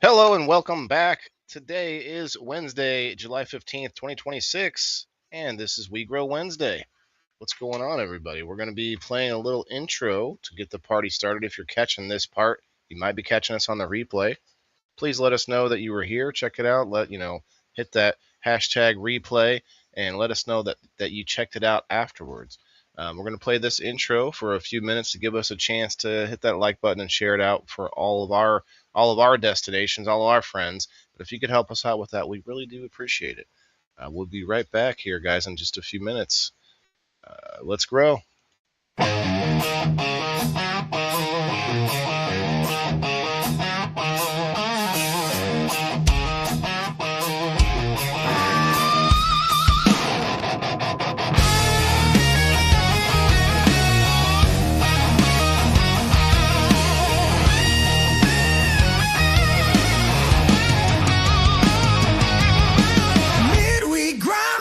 Hello and welcome back. Today is Wednesday, July 15th, 2026, and this is We Grow Wednesday. What's going on, everybody? We're going to be playing a little intro to get the party started. If you're catching this part, you might be catching us on the replay. Please let us know that you were here. Check it out. Hit that hashtag replay and let us know that you checked it out afterwards. We're going to play this intro for a few minutes to give us a chance to hit that like button and share it out for all of our destinations, all of our friends. But if you could help us out with that, we really do appreciate it. We'll be right back here, guys, in just a few minutes. Let's grow.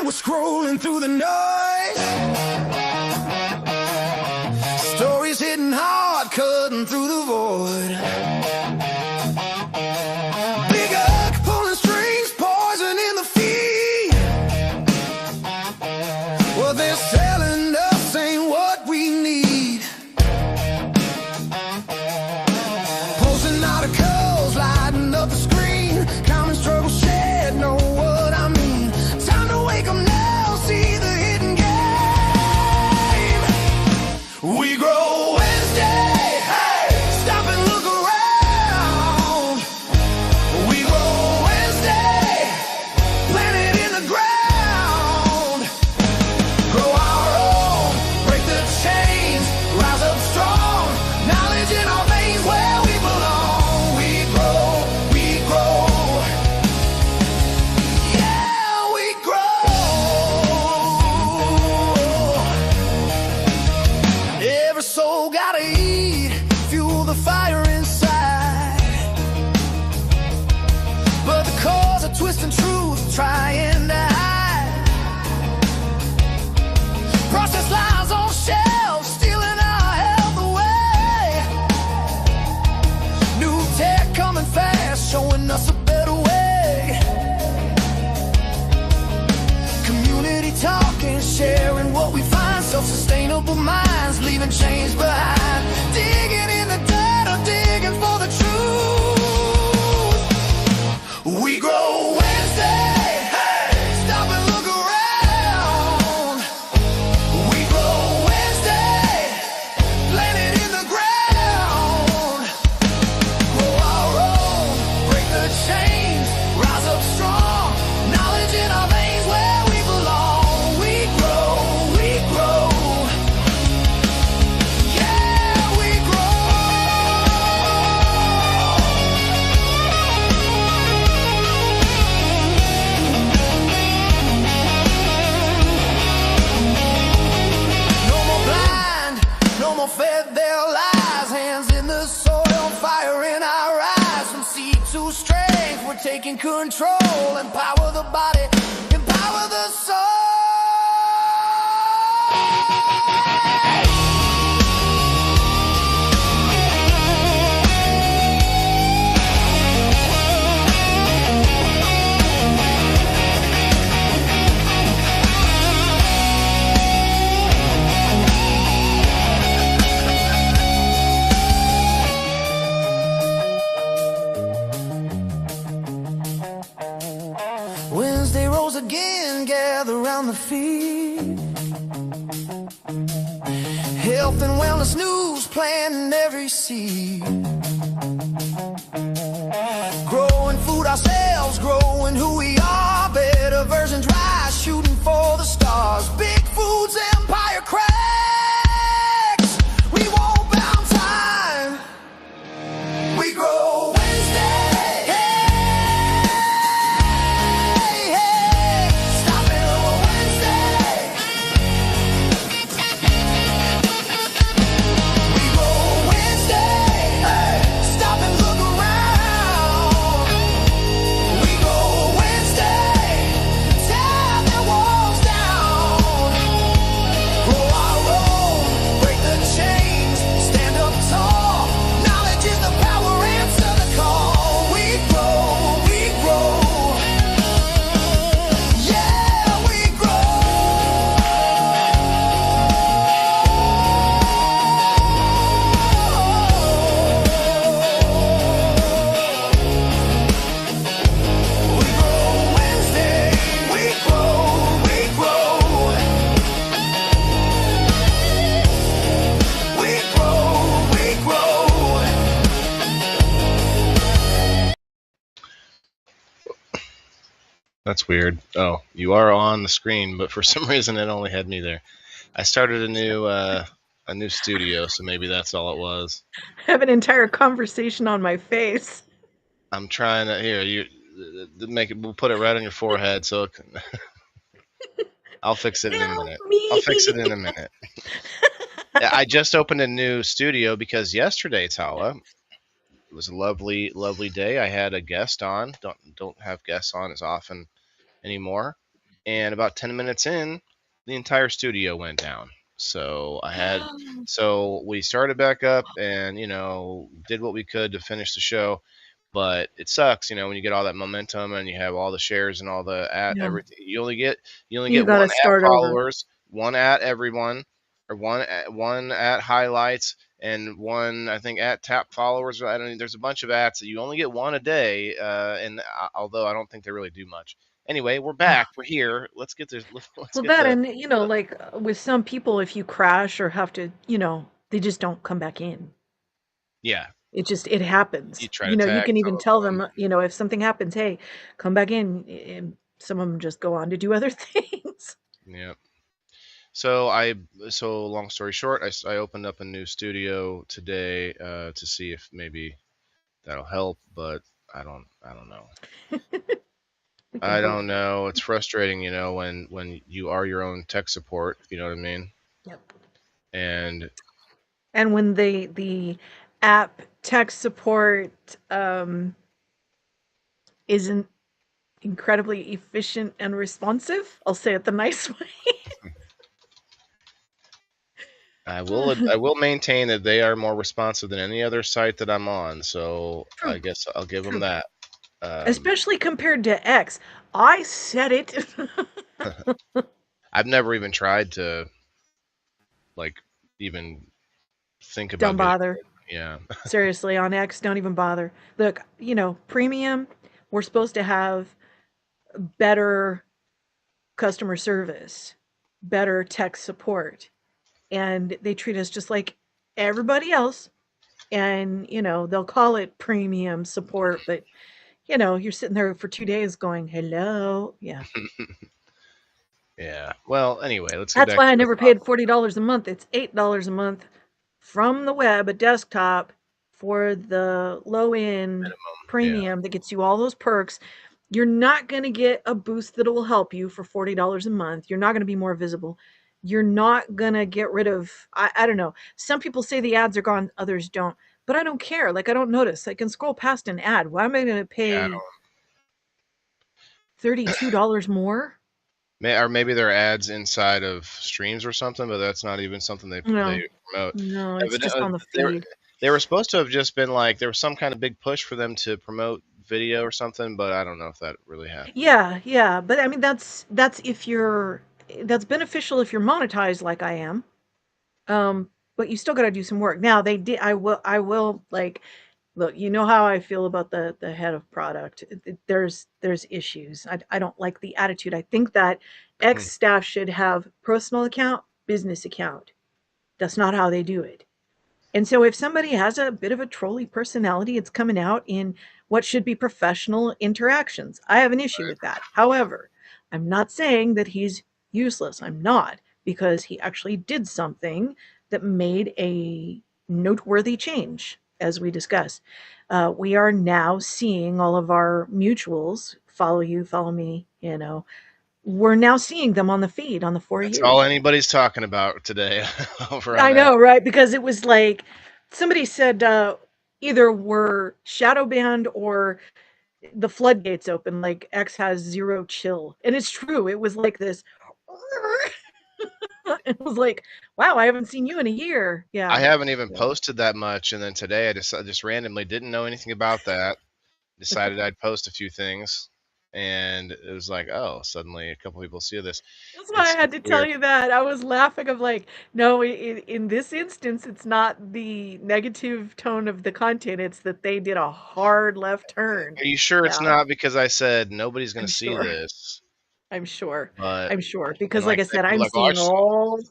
Scrolling through the noise, stories hitting hard, cutting through the void. Big Uck pulling strings, poison in the feed. Well, they're selling us ain't what we need. Posting articles, lighting up the screen, common struggle shared, know what I mean. Time to wake 'em now, see the hidden game. We grow Wednesday, hey, stop and look around. We grow Wednesday, plant it in the ground. Grow our own, break the chains, rise up strong. Knowledge in our veins where we belong. We grow, yeah, we grow. Every soul gotta eat, fuel the fire inside. But the cause of twisting truth, trying to hide. Processed lies on shelves, stealing our health away. New tech coming fast, showing us a better way. Community talking, sharing what we find. Self-sustainable minds, leaving change behind. Digging in the dirt or digging for the truth. We grow Wednesday, hey, stop and look around. We grow Wednesday, plant it in the ground. Grow our own, break the chains, rise up strong. Knowledge in our veins where we belong. We grow, yeah, we grow. No more blind, no more fed their lies. Hands in the soil, fire in our eyes. From seed to strength, we're taking control. Empower the body, empower the soul. Wednesday rolls again, gather round the feed. Health and wellness news, planting every seed. Growing food ourselves, growing who we are. Better versions rise, shooting for the stars. Big Food's empire cracks. We won't bound time. We grow Wednesday. Hey, stop it on Wednesday. We grow Wednesday. Hey. That's weird. Oh, you are on the screen, but for some reason it only had me there. I started a new studio, so maybe that's all it was. I have an entire conversation on my face. I'm trying to here. You make it. We'll put it right on your forehead, so it can, I'll fix it in a Help minute. me. I'll fix it in a minute. Yeah, I just opened a new studio because yesterday, Tala, it was a lovely, lovely day. I had a guest on. Don't have guests on as often anymore. And about 10 minutes in, the entire studio went down. So we started back up and did what we could to finish the show. But it sucks, when you get all that momentum and you have all the shares and all the at Yeah. everything. You only get You one gotta at start over. followers, one at everyone, or one at highlights, and one I think at tap followers. I don't. There's a bunch of ats that you only get one a day, and although I don't think they really do much. Anyway, we're back. We're here. Let's get this. Let's Well, get that the. and like with some people, if you crash or have to, they just don't come back in. Yeah, It happens. you try to You tag can some even of tell them. them, if something happens, hey, come back in. And some of them just go on to do other things. Yeah. So long story short, I opened up a new studio today to see if maybe that'll help, but I don't know. We can I hope. don't know. It's frustrating, when you are your own tech support, you know what I mean? Yep. And And when the app tech support isn't incredibly efficient and responsive, I'll say it the nice way. I will maintain that they are more responsive than any other site that I'm on, so True. I guess I'll give them True. that. Especially compared to X. I said it. I've never even tried to like even think about Don't bother. yeah. Seriously, on X, don't even bother. Look, premium, we're supposed to have better customer service, better tech support, and they treat us just like everybody else. And, they'll call it premium support, but, you're sitting there for 2 days going, hello. Yeah. Yeah. Well, anyway, let's get That's back why to I the never paid $40 a month. It's $8 a month from the web, a desktop for the low end minimum. premium that gets you all those perks. You're not going to get a boost that will help you for $40 a month. You're not going to be more visible. You're not going to get rid of, I don't know. Some people say the ads are gone, others don't. But I don't care. Like, I don't notice. I can scroll past an ad. Why am I going to Yeah, pay $32 more? or maybe they're ads inside of streams or something, but that's not even something they No, promote. no, it's just on the They feed. they were supposed to have just been like there was some kind of big push for them to promote video or something, but I don't know if that really happened. Yeah, but I mean that's that's beneficial if you're monetized like I am. But you still got to do some work. Now they did. I will like look. You know how I feel about the head of product. There's issues. I don't like the attitude. I think that X staff should have personal account, business account. That's not how they do it. And so if somebody has a bit of a trolly personality, it's coming out in what should be professional interactions. I have an issue with that. However, I'm not saying that he's useless. I'm not, because he actually did something that made a noteworthy change, as we discussed. We are now seeing all of our mutuals follow you, follow me, we're now seeing them on the feed on the For That's You. all anybody's talking about today. Over I on know, right? Because it was like somebody said either we're shadow banned or the floodgates open. Like X has zero chill, and it's true. It was like this. It was like, wow, I haven't seen you in a year. I Yeah. haven't even posted that much, and then today I just randomly didn't know anything about that. Decided I'd post a few things, and it was like, oh, suddenly a couple people see this. That's why I had to tell Weird. you that. I was laughing of like, no, in this instance, it's not the negative tone of the content. It's that they did a hard left turn. Are you sure it's Yeah. not because I said nobody's going I'm to see sure. this? I'm sure. But I'm sure. and Because like like I said, I'm like, oh, seeing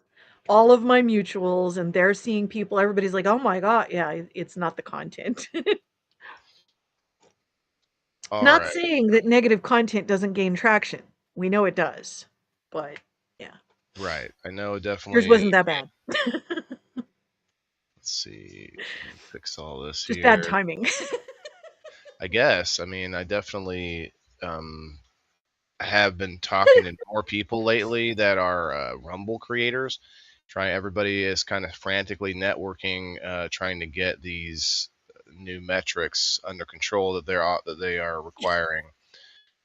all of my mutuals and they're seeing people. Everybody's like, oh my God, yeah, it's not the content. All Not right. saying that negative content doesn't gain traction. We know it does. But yeah, Right. I know yours definitely. wasn't that bad. Let's see. Let me fix all this Just bad here. timing. I guess. I mean, I definitely um, have been talking to more people lately that are Rumble creators. Everybody is kind of frantically networking, trying to get these new metrics under control that they are requiring.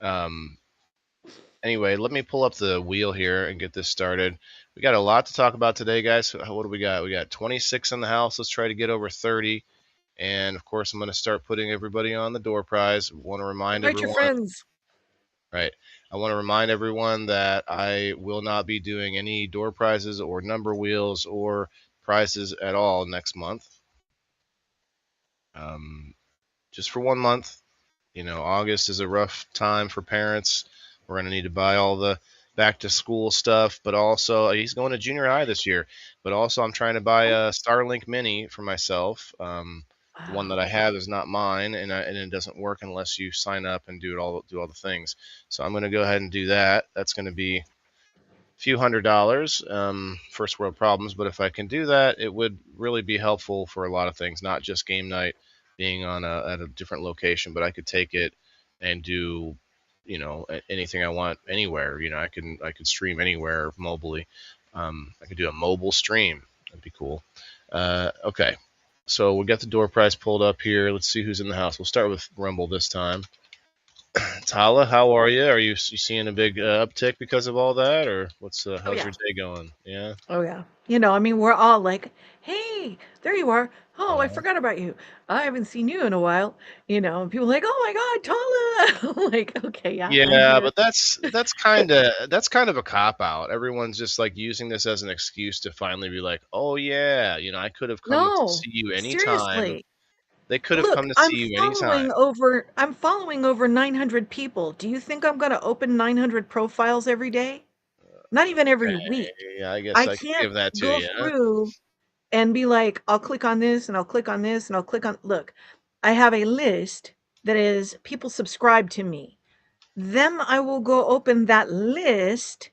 Um, anyway, let me pull up the wheel here and get this started. We got a lot to talk about today, guys. What do we got? We got 26 in the house. Let's try to get over 30. And of course, I'm going to start putting everybody on the door prize. Want to remind Invite your everyone, friends. right? I want to remind everyone that I will not be doing any door prizes or number wheels or prizes at all next month. Um, just for 1 month. August is a rough time for parents. We're going to need to buy all the back to school stuff, but also he's going to junior high this year. But also, I'm trying to buy a Starlink Mini for myself. The one that I Wow. have is not mine, and it doesn't work unless you sign up and do all the things. So I'm going to go ahead and do that. That's going to be a few $100. First world problems, but if I can do that, it would really be helpful for a lot of things, not just game night being at a different location, but I could take it and do anything I want anywhere. I could stream anywhere mobily. I could do a mobile stream. That'd be cool. Okay, so we got the door prize pulled up here. Let's see who's in the house. We'll start with Rumble this time. Tala, how are you? Are you seeing a big uptick because of all that, or Oh how's yeah. your day going? Yeah. Oh yeah. I mean, we're all like, "Hey, there you are. Oh, I Uh, forgot about you. I haven't seen you in a while." And people are like, "Oh my God, Tala!" I'm like, "Okay, yeah, I'm yeah, here." but that's kind of a cop out. Everyone's just like using this as an excuse to finally be like, "Oh yeah, I could have come to No, see you anytime." seriously. They could have Look, come to see you anytime. I'm following over 900 people. Do you think I'm going to open 900 profiles every day? Not even every week. Okay, I guess I I could can't give that to go you. through and be like, I'll click on this and I'll click on this and I'll click on. Look, I have a list that is people subscribe to me. Them, I will go open that list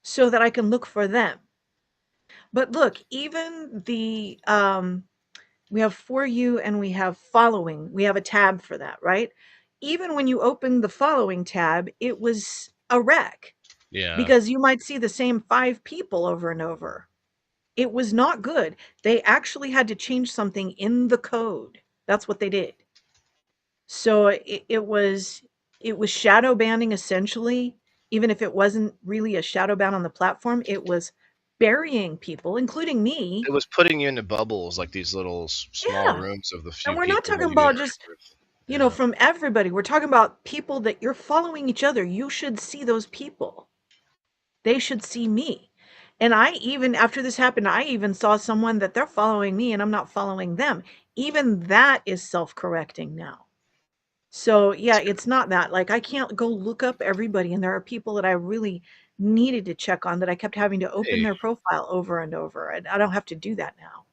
so that I can look for them. But look, even we have For You and we have Following. We have a tab for that, right? Even when you open the Following tab, it was a wreck Yeah. because you might see the same 5 people over and over. It was not good. They actually had to change something in the code. That's what they did. So it was shadow banning essentially, even if it wasn't really a shadow ban on the platform, it was burying people, including me. It was putting you into bubbles, like these little small Yeah. rooms of the And few we're not people that talking you about interact just, with. Yeah. from everybody. We're talking about people that you're following each other. You should see those people. They should see me. And I even, after this happened, I even saw someone that they're following me and I'm not following them. Even that is self-correcting now. So, yeah, That's good. it's not that. Like, I can't go look up everybody, and there are people that I really needed to check on that I kept having to open Hey, their profile over and over, and I don't have to do that now.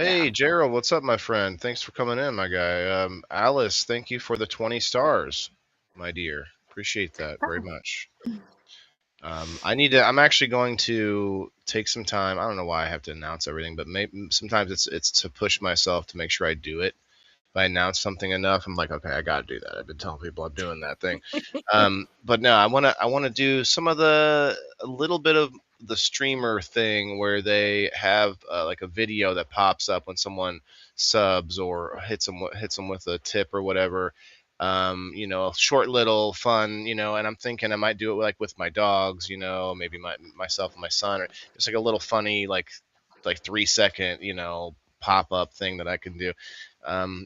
Yeah. hey, Gerald, what's up, my friend? Thanks for coming in, my guy. Alice, thank you for the 20 stars, my dear. Appreciate that very Oh. much. I'm actually going to take some time. I don't know why I have to announce everything, but maybe sometimes it's to push myself to make sure I do it. If I announce something enough, I'm like, okay, I got to do that. I've been telling people I'm doing that thing. But no, I want to do a little bit of the streamer thing where they have like a video that pops up when someone subs or hits them with a tip or whatever. A short little fun, and I'm thinking I might do it like with my dogs, maybe myself and my son, or just like a little funny like 3 second, pop up thing that I can do.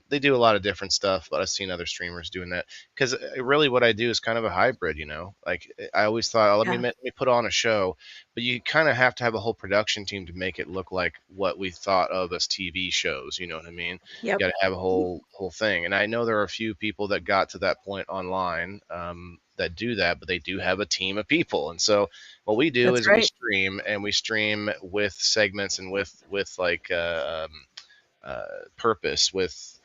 They do a lot of different stuff, but I've seen other streamers doing that because really what I do is kind of a hybrid. Like I always thought, oh, Yeah. let me put on a show, but you kind of have to have a whole production team to make it look like what we thought of as TV shows. You know what I mean? You Yep. got to have a whole thing, and I know there are a few people that got to that point online. That do that, but they do have a team of people, and so what we do That's is we right. stream and we stream with segments and with like purpose with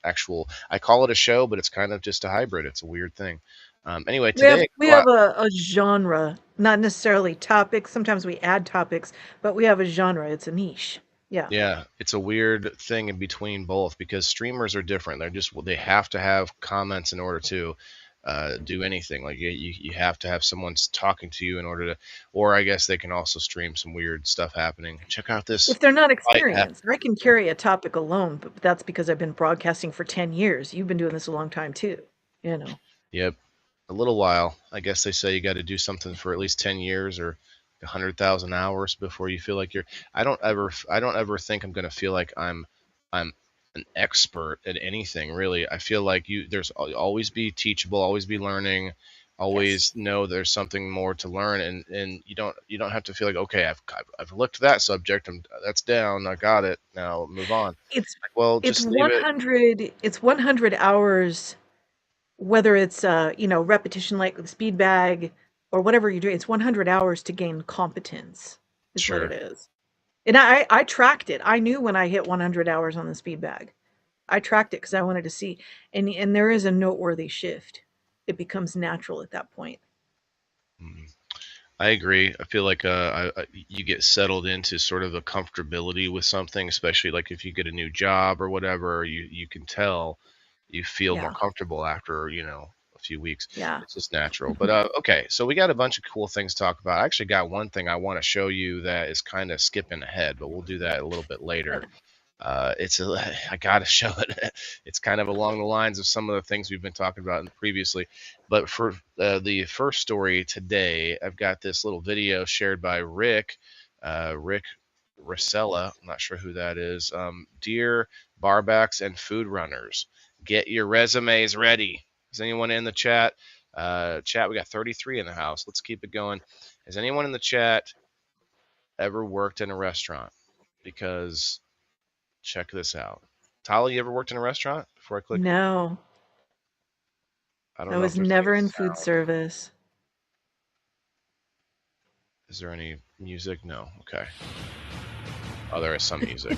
actual. I call it a show, but it's kind of just a hybrid. It's a weird thing. Anyway, We have today, we have a genre, not necessarily topics. Sometimes we add topics, but we have a genre. It's a niche. Yeah. yeah, it's a weird thing in between both because streamers are different. They have to have comments in order to do anything. Like you have to have someone talking to you in order to, or I guess they can also stream some weird stuff happening. Check out this If they're not fight. experienced, I can carry a topic alone, but that's because I've been broadcasting for 10 years. You've been doing this a long time too, you know. Yep, a little while. I guess they say you got to do something for at least 10 years or 100,000 hours before you feel like you're. I don't ever think I'm gonna feel like I'm an expert at anything really. I feel like there's always be teachable, always be learning, Yes. always know there's something more to learn, and you don't have to feel like, okay, I've looked at that subject, that's down, I got it, now move on. It's Like, well, it's just leave it. 100 hours, whether it's repetition like the speed bag or whatever you're doing. It's 100 hours to gain competence is what it Sure. is. And I tracked it. I knew when I hit 100 hours on the speed bag. I tracked it because I wanted to see, and there is a noteworthy shift. It becomes natural at that point. Mhm. I agree. I feel like you get settled into sort of a comfortability with something, especially like if you get a new job or whatever, you can tell you feel more Yeah, comfortable after, a few weeks. yeah. It's just natural. But okay, so we got a bunch of cool things to talk about. I actually got one thing I want to show you that is kind of skipping ahead, but we'll do that a little bit later. I gotta show it. It's kind of along the lines of some of the things we've been talking about previously. But for the first story today, I've got this little video shared by Rick Rosella. I'm not sure who that is. Dear barbacks and food runners, get your resumes ready. Is anyone in the chat? Chat, we got 33 in the house. Let's keep it going. Has anyone in the chat ever worked in a restaurant? Because check this out. Tali, you ever worked in a restaurant before I click? No, I I don't know if was there's any never in food sound. service. Is there any music? No. Okay. Oh, there is some music.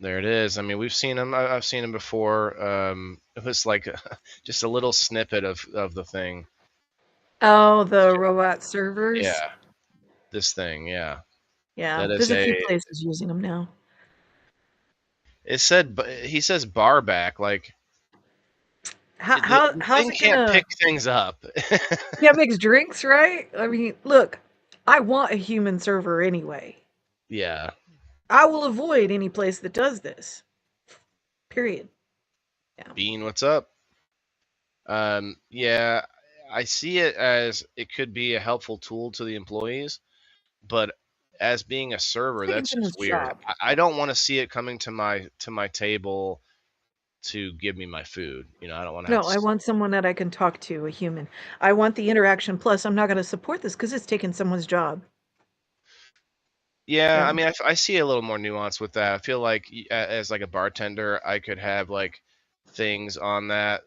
There it is. I mean, we've seen them. I've seen them before. It was like just a little snippet of the thing. Oh, the robot servers. Yeah, this thing. Yeah, Yeah, that is there's a few a. places using them now. It said, he says bar back. Like the How's thing it can't gonna? pick things up. Yeah, makes drinks, right? I mean, look, I want a human server anyway. Yeah. I will avoid any place that does this. Period. Yeah. Bean, what's up? Yeah, I see it as it could be a helpful tool to the employees, but as being a server, Taking that's someone's just weird. job. I don't want to see it coming to my table to give me my food. I don't want to have No, to. I want someone that I can talk to, a human. I want the interaction. Plus, I'm not going to support this because it's taking someone's job. Yeah, I Yeah. mean, I see a little more nuance with that. I feel like as like a bartender, I could have like things on that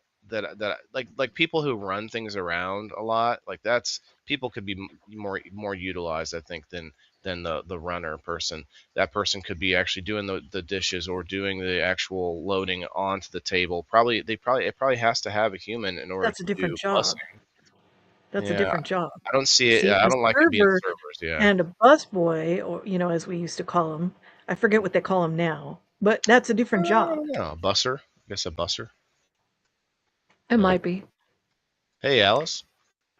like people who run things around a lot. Like that's people could be more utilized, I think, than the runner person. That person could be actually doing the dishes or doing the actual loading onto the table. It probably has to have a human in order That's a to different do job. busing. That's a Yeah, different job. I don't see it. See, I a don't like it being server servers. Yeah. and a busboy, or as we used to call them. I forget what they call them now, but that's a different I job. don't know. A busser. I guess a busser. It Yeah. might be. Hey, Alice.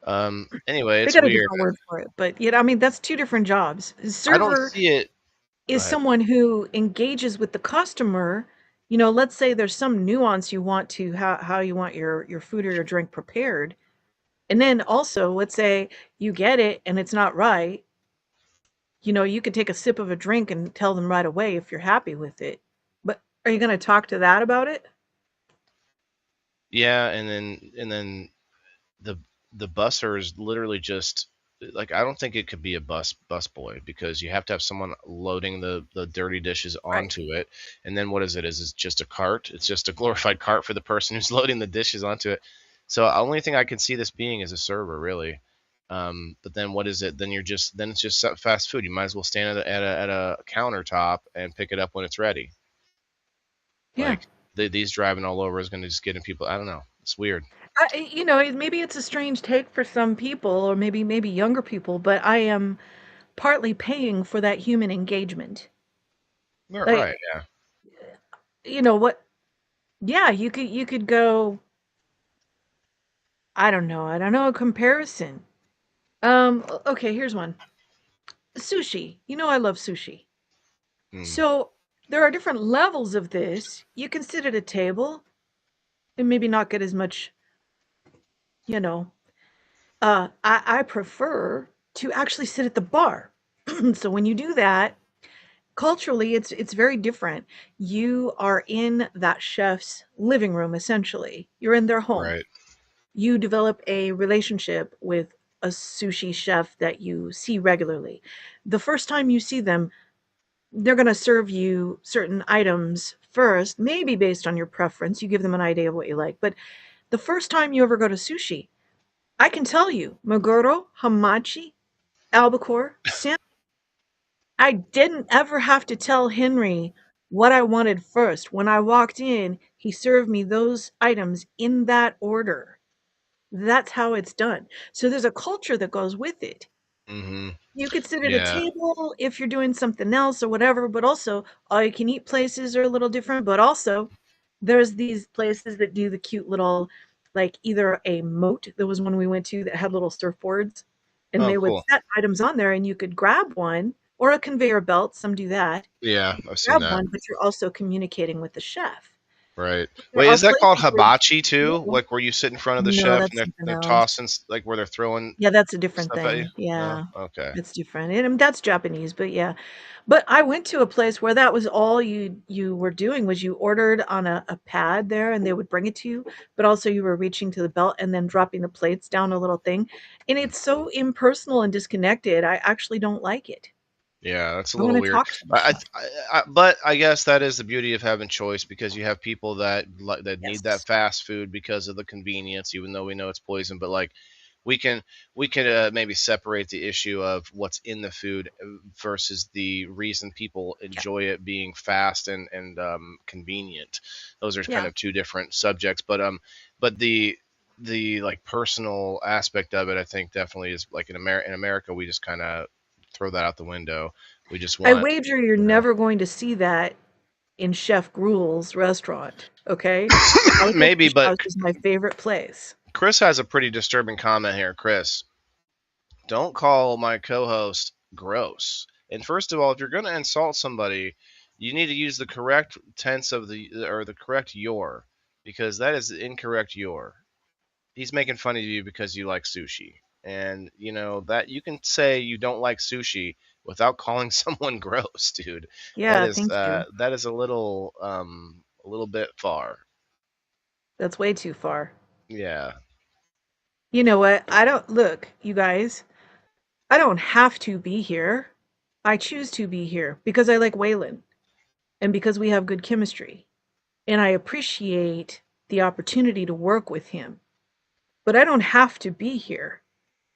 Anyway, They it's got a weird. different word for it, but I mean, that's two different jobs. A I don't server see it. Go is ahead. someone who engages with the customer. Let's say there's some nuance you want to how you want your food or your drink prepared. And then also, let's say you get it and it's not right. You could take a sip of a drink and tell them right away if you're happy with it. But are you going to talk to that about it? Yeah, and then the the busser is literally just like I don't think it could be a bus boy because you have to have someone loading the dirty dishes Right. onto it, and then what is it? Is it just a cart? It's just a glorified cart for the person who's loading the dishes onto it. So the only thing I can see this being is a server, really. But then what is it? Then it's just fast food. You might as well stand at a countertop and pick it up when it's ready. Yeah. Like these driving all over is going to just get in people. I don't know. It's weird. Maybe it's a strange take for some people, or maybe younger people, but I am partly paying for that human engagement. Like, Right. Yeah. what? Yeah, you could go. I don't know a comparison. Okay, here's one. Sushi. I love sushi. Mm, So there are different levels of this. You can sit at a table and maybe not get as much, you know. I prefer to actually sit at the bar. So when you do that, culturally it's very different. You are in that chef's living room essentially. You're in their home. right. You develop a relationship with a sushi chef that you see regularly. The first time you see them, they're going to serve you certain items first, maybe based on your preference. You give them an idea of what you like. But the first time you ever go to sushi, I can tell you, Maguro, Hamachi, albacore, salmon. I didn't ever have to tell Henry what I wanted first. When I walked in, he served me those items in that order. That's how it's done. So there's a culture that goes with it. Mm-hmm. You could sit at a Yeah. table if you're doing something else or whatever, but also all you can eat places are a little different. But also, there's these places that do the cute little, like either a moat. There was one we went to that had little surfboards, and Oh, they would cool. set items on there, and you could grab one or a conveyor belt. Some do that. Yeah, I've seen Grab that. one, but you're also communicating with the chef. Right. There Wait, are is that called places where hibachi too? you Like where you sit in front of the no, chef and that's something they're else. tossing like where they're throwing Yeah, that's a different stuff at you? thing. No? Yeah, Okay. it's different. And that's Japanese, but yeah. But I went to a place where that was all you were doing was you ordered on a pad there and they would bring it to you, but also you were reaching to the belt and then dropping the plates down a little thing. And it's so impersonal and disconnected. I actually don't like it. Yeah, that's a I want little to weird. talk to the chef. But I guess that is the beauty of having choice because you have people that need that Yes. fast food because of the convenience, even though we know it's poison. But like, we can maybe separate the issue of what's in the food versus the reason people Yeah. enjoy it being fast and convenient. Those are kind Yeah. of two different subjects. But the like personal aspect of it, I think definitely is like in America, we just kind of throw that out the window. We just I want, wager you're you know, never going to see that in Chef Gruel's restaurant, okay? Calico maybe, Fish but House is my favorite place. Chris has a pretty disturbing comment here. Chris, don't call my co-host gross. And first of all, if you're going to insult somebody, you need to use the correct tense of the correct your, because that is the incorrect your. He's making fun of you because you like sushi. And you know that you can say you don't like sushi without calling someone gross, dude. Yeah, thank you. That is a little bit far. That's way too far. Yeah. You know what? I don't look, you guys, I don't have to be here. I choose to be here because I like Waylon and because we have good chemistry. And I appreciate the opportunity to work with him. But I don't have to be here.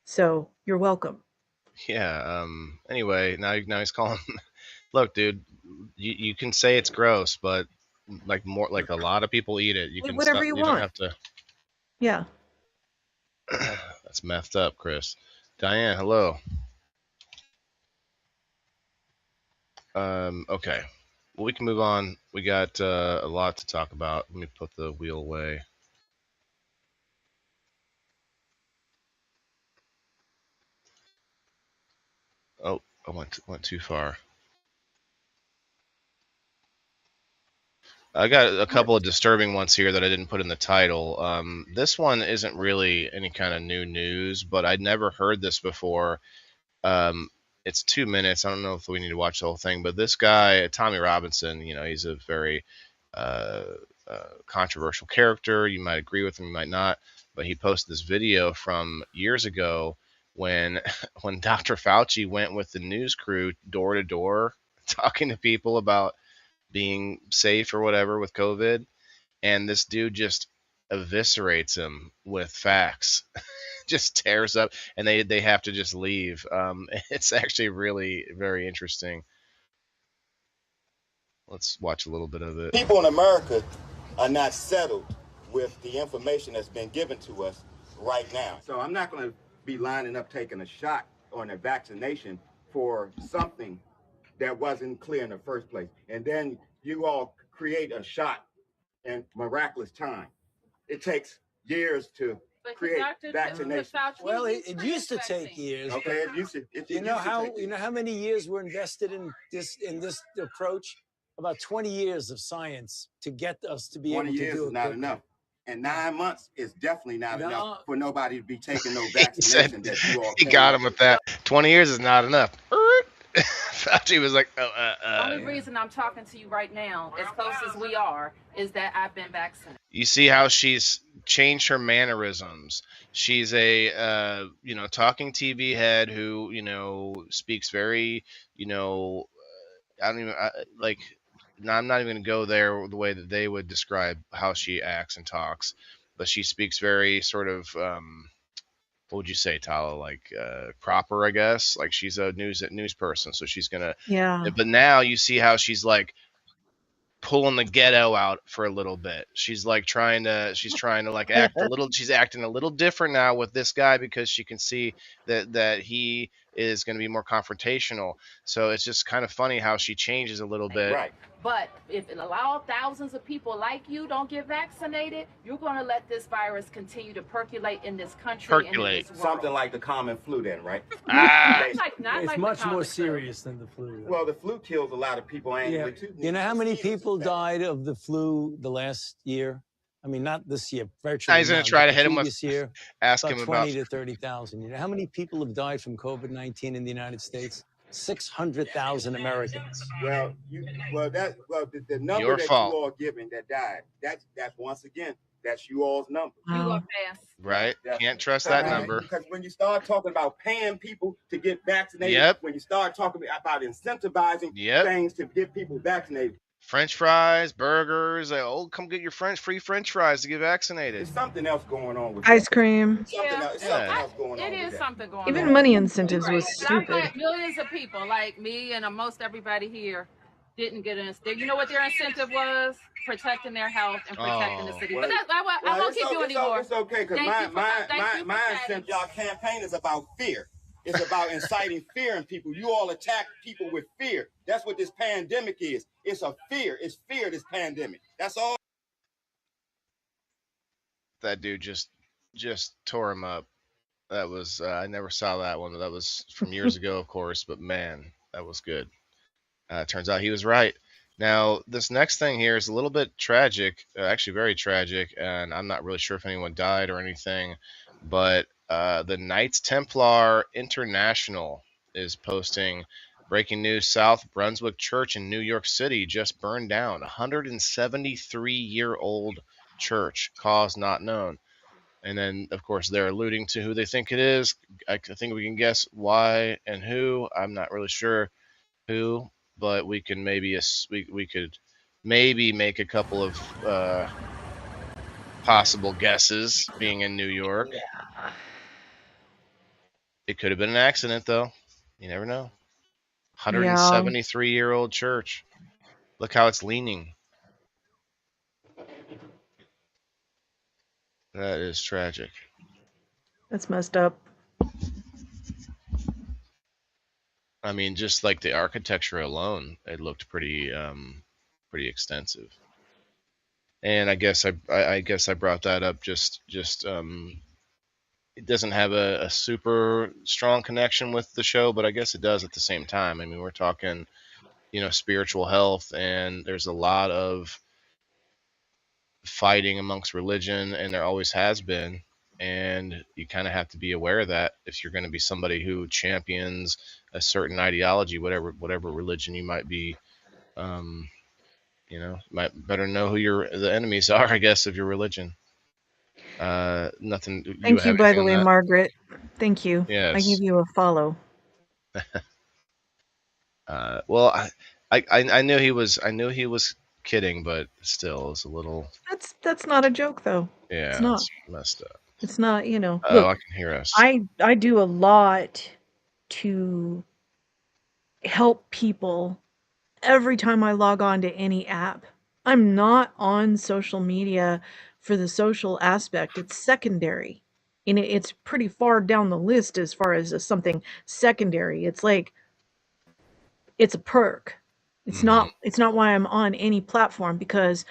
So you're welcome. Yeah. Anyway, now he's calling. Look, dude, you can say it's gross, but like more like a lot of people eat it. You Eat can whatever stop. you You don't want. have to. Yeah. That's messed up, Chris. Diane, hello. Okay. Well, we can move on. We got a lot to talk about. Let me put the wheel away. Oh, I went too far. I got a What? couple of disturbing ones here that I didn't put in the title. This one isn't really any kind of new news, but I'd never heard this before. Um, it's 2 minutes. I don't know if we need to watch the whole thing, but this guy, Tommy Robinson, you know, he's a very uh, controversial character. You might agree with him, you might not, but he posted this video from years ago when when Dr. Fauci went with the news crew door to door talking to people about being safe or whatever with COVID, and this dude just eviscerates him with facts. Just tears up, and they have to just leave. It's actually really very interesting. Let's watch a little bit of it. People in America are not settled with the information that's been given to us right now. So I'm not going to be lining up taking a shot or a vaccination for something that wasn't clear in the first place. And then you all create a shot in miraculous time. It takes years to create vaccination. Well, it used to take years. Okay, it used to. You know how many years were invested in this approach? About 20 years of science to get us to be able to do it. 20 years is not enough. And 9 months is definitely not enough for nobody to be taking no vaccination that you all he got him with that. 20 years is not enough. Fauci was like, The only reason I'm talking to you right now, as close as we are, is that I've been vaccinated. You see how she's changed her mannerisms. She's a, talking TV head who, speaks very, I don't even, I'm not even going to go there the way that they would describe how she acts and talks, but she speaks very sort of, what would you say, Tala? Like proper, I guess. Like she's a news person, so she's gonna. Yeah. But now you see how she's like pulling the ghetto out for a little bit. She's trying to like act a little. She's acting a little different now with this guy because she can see that he is going to be more confrontational. So it's just kind of funny how she changes a little bit. Right. But if it allows thousands of people like you don't get vaccinated, you're going to let this virus continue to percolate in this country. And in this world. Something like the common flu then, right? It's much more serious than the flu. Well, the flu kills a lot of people annually, too. You know how many people died of the flu the last year? I mean, not this year, virtually. He's going to try to hit him with this year. Ask him about 20 to 30,000. You know how many people have died from COVID-19 in the United States? 600,000 Americans. Well, the number Your that fault. you all giving that died, that's once again, that's you all's number. You Wow. gonna pass. right. Can't trust that number. Because when you start talking about paying people to get vaccinated, Yep. when you start talking about incentivizing Yep. things to get people vaccinated, French fries, burgers. Come get your free French fries to get vaccinated. there's something else going on with Ice that. cream. Something else going on It with is that. something going on. Even money incentives was But I'm stupid. glad millions of people like me and most everybody here didn't get an incentive. You know what their incentive was? Protecting their health and protecting the city. well, But I won't keep you anymore. It's okay, because Thank you for my that. incentive, y'all campaign is about fear. It's about inciting fear in people. You all attack people with fear. That's what this pandemic is. It's a fear. It's fear, this pandemic. That's all. That dude just tore him up. That was I never saw that one. That was from years ago, of course, but man, that was good. Turns out he was right. Now, this next thing here is a little bit tragic, actually very tragic, and I'm not really sure if anyone died or anything, but the Knights Templar International is posting breaking news. South Brunswick Church in New York City just burned down. 173-year-old church, cause not known. And then, of course, they're alluding to who they think it is. I think we can guess why and who. I'm not really sure who, but we can maybe we could maybe make a couple of possible guesses. Being in New York, it could have been an accident, though. You never know. 173-year-old church. Look how it's leaning. That is tragic. That's messed up. I mean, just like the architecture alone, it looked pretty extensive. And I guess I brought that up just it doesn't have a super strong connection with the show, but I guess it does at the same time. I mean, we're talking, spiritual health, and there's a lot of fighting amongst religion, and there always has been. And you kind of have to be aware of that if you're going to be somebody who champions a certain ideology, whatever religion you might be. Might better know who the enemies are, I guess, of your religion. Nothing. Thank you, by the way, Margaret. Thank you. Yes. I give you a follow. Well, I knew he was kidding, but still, it's a little. That's not a joke though. Yeah, not. it's messed up. It's not, you know. Oh, Look, I can hear us. I do a lot to help people every time I log on to any app. I'm not on social media for the social aspect. It's secondary. And it's pretty far down the list as far as something secondary. It's like it's a perk. It's not why I'm on any platform, because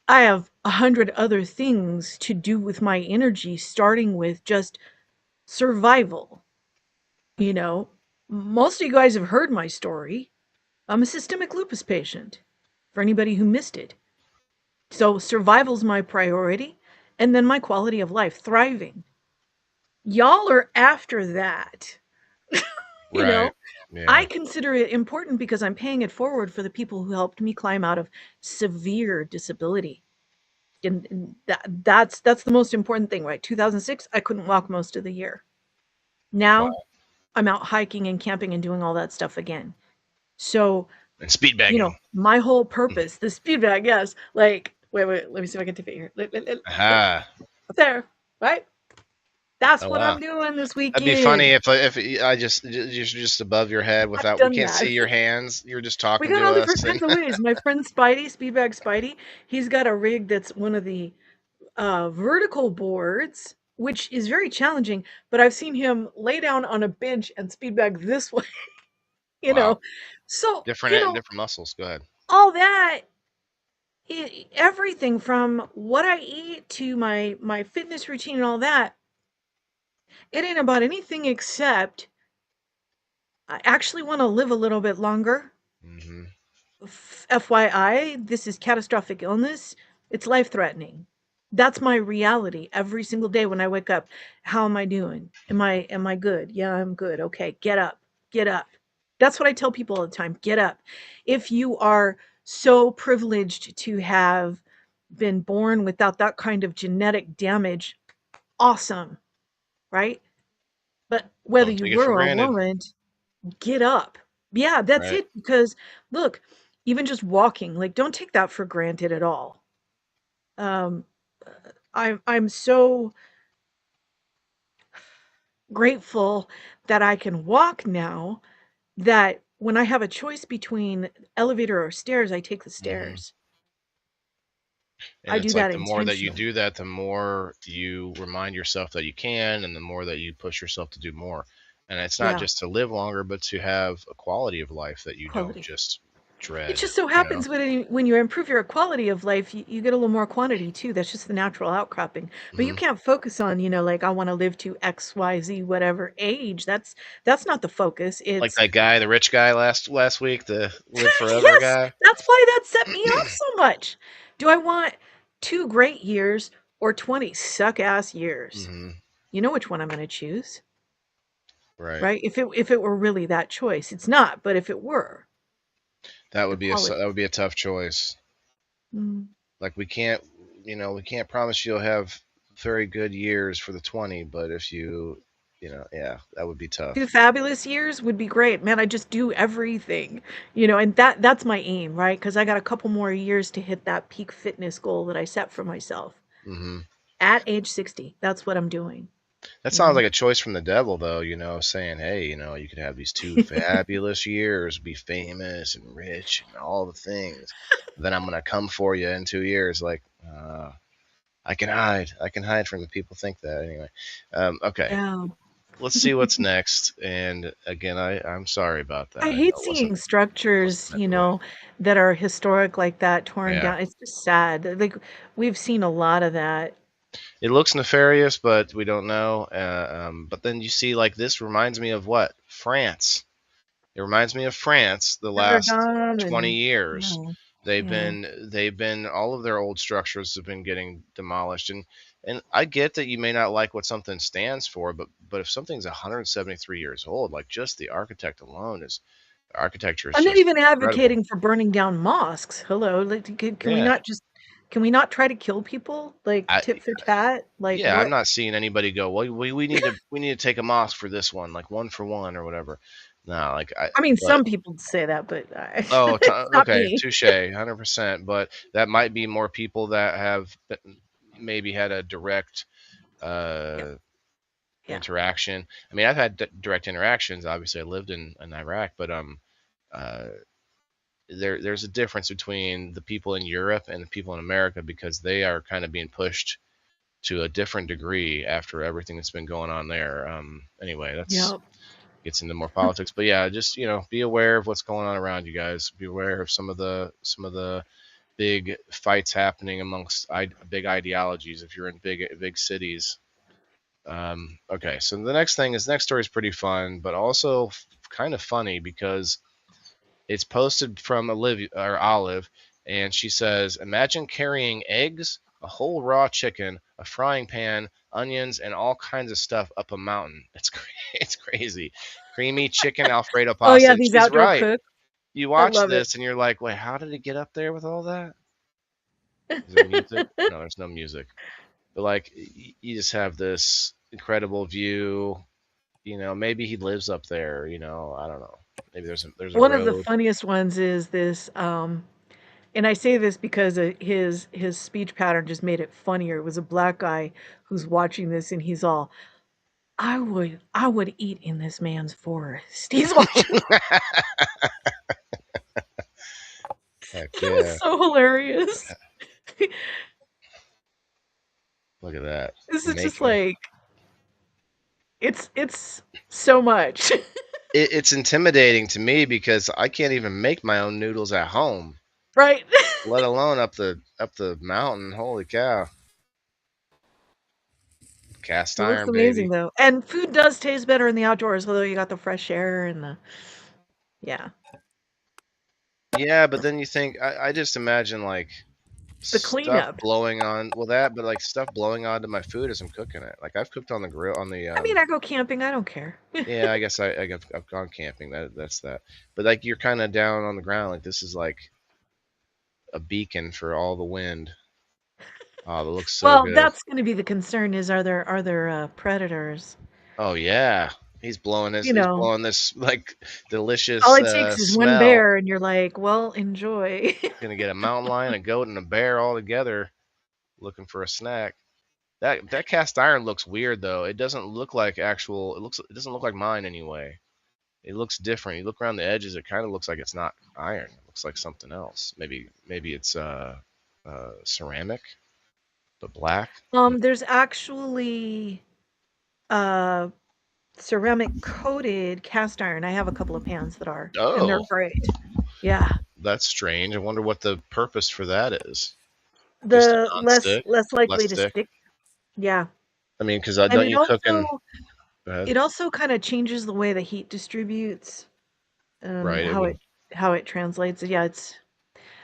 I have 100 other things to do with my energy, starting with just survival. You know, most of you guys have heard my story. I'm a systemic lupus patient, for anybody who missed it. So survival's my priority, and then my quality of life, thriving. Y'all are after that. You Right. know, Yeah. I consider it important because I'm paying it forward for the people who helped me climb out of severe disability. And that's the most important thing, right? 2006, I couldn't walk most of the year. Now, I'm out hiking and camping and doing all that stuff again. So, And speed bagging. you know, my whole purpose, the speed bag, yes. Like, wait, let me see if I can tip it here. Aha. Up there, right? That's Oh, what wow. I'm doing this weekend. That'd be funny if I just above your head without. We done can't that. see your hands. You're just We talking got to all us. different kinds of ways. My friend Spidey, Speedbag Spidey, he's got a rig that's one of the vertical boards, which is very challenging, but I've seen him lay down on a bench and speedbag this way. you Wow. know, so Different muscles. Go ahead. all that, everything from what I eat to my fitness routine and all that, it ain't about anything except I actually want to live a little bit longer. Mm-hmm. FYI, this is catastrophic illness. It's life-threatening. That's my reality every single day when I wake up. How am I doing? Am I good? Yeah, I'm good. Okay, get up. Get up. That's what I tell people all the time. Get up. If you are so privileged to have been born without that kind of genetic damage, awesome, right? But whether Don't take you it for were or granted. weren't, get up. Yeah, that's Right. it. Because look, even just walking, like, don't take that for granted at all. I'm so grateful that I can walk now, that when I have a choice between elevator or stairs, I take the stairs. And I do it's like that the more that you intentionally. do that, the more you remind yourself that you can, and the more that you push yourself to do more. And it's not Yeah. just to live longer, but to have a quality of life that you don't Quality. just dread. It just so you know? happens when you improve your quality of life, you get a little more quantity too. That's just the natural outcropping. But you Mhm. can't focus on, like, I want to live to X, Y, Z, whatever age. That's not the focus. Like It's that guy, the rich guy last week, the live forever yes, guy. that's why that set me off so much. Do I want 2 great years or 20 suck ass years? Hmm. You know which one I'm going to choose, Right. right? If it were really that choice, it's not. But if it were, That the would be a tough choice. Mm. Like we can't promise you'll have very good years for the 20, but if you yeah, that would be tough. 2 fabulous years would be great. Man, I just do everything, and that's my aim, right? Because I got a couple more years to hit that peak fitness goal that I set for myself. Hmm. At age 60, that's what I'm doing. That sounds like a choice from the devil, though, saying, hey, you could have these 2 fabulous years, be famous and rich and all the things. Then I'm going to come for you in 2 years. Like, I can hide from the people think that anyway. Okay. Yeah. Let's see what's next. And again, I'm sorry about that. I know hate it wasn't- seeing structures, wasn't that way. that are historic like that torn Yeah. down. It's just sad. Like, we've seen a lot of that. It looks nefarious, but we don't know. But then you see, like, this reminds me of what? France. It reminds me of France the last Notre Dame 20 and years. yeah, They've yeah. been all of their old structures have been getting demolished, and I get that you may not like what something stands for, but if something's 173 years old, like, just the architecture is I'm not just even incredible. advocating for burning down mosques. Hello, like, can we Yeah. can we not try to kill people, like, tit for tat? Like, Yeah, I'm what? not seeing anybody go, well, we need to take a mosque for this one, like 1 for 1 or whatever. No, like I mean, but some people say that, but oh, it's not okay, me. touche, 100%. But that might be more people that have maybe had a direct Yeah. uh, Yeah. interaction. I mean, I've had direct interactions. Obviously, I lived in Iraq, but uh, there's a difference between the people in Europe and the people in America because they are kind of being pushed to a different degree after everything that's been going on there. Anyway, that's Yep. gets into more politics, but yeah, just be aware of what's going on around you guys. Be aware of some of the big fights happening amongst big ideologies if you're in big cities. Okay, so the next story is pretty fun, but also kind of funny because it's posted from Olive, and she says, "Imagine carrying eggs, a whole raw chicken, a frying pan, onions, and all kinds of stuff up a mountain. It's crazy. Creamy chicken Alfredo Oh pasta." yeah, And these she's outdoor right. cooks. You I watch love it. this and you're like, "Wait, how did it get up there with all that?" Is there music? No, there's no music. But like, you just have this incredible view. Maybe he lives up there. I don't know. Maybe there's a One of the road. funniest ones is this, and I say this because his speech pattern just made it funnier. It was a black guy who's watching this, and he's all, I would eat in this man's forest. He's watching. Heck It yeah! was so hilarious. Look at that. This is just Making like it's so much. it's intimidating to me because I can't even make my own noodles at home, Right? let alone up the mountain. Holy cow! Cast It looks iron, amazing baby. though. And food does taste better in the outdoors, although you got the fresh air and the yeah. Yeah, but then you think I just imagine like The stuff cleanup. blowing on but like stuff blowing onto my food as I'm cooking it. Like I've cooked on the grill on the I mean, I go camping, I don't care. yeah, I guess I've gone camping. That's that. But like you're kind of down on the ground. Like this is like a beacon for all the wind. Oh, that looks so Well, good. that's gonna be the concern is are there predators? Oh yeah, You he's know, blowing this like all delicious it takes is one smell. bear and you're like, "Well, enjoy." Gonna get a mountain lion, a goat, and a bear all together, looking for a snack. That cast iron looks weird though. It doesn't look like actual. It doesn't look like mine anyway. It looks different. You look around the edges, it kind of looks like it's not iron. It looks like something else. Maybe it's ceramic, but black. There's actually uh ceramic coated cast iron. I have a couple of pans that are, and they're Oh, great. Yeah. that's strange. I wonder what the purpose for that is. Just a The less nonstick, less less likely to stick. stick. Yeah. I mean, because And don't you cook in? Go ahead. it also kind of changes the way the heat distributes, Right. It how would. it translates. Yeah, it's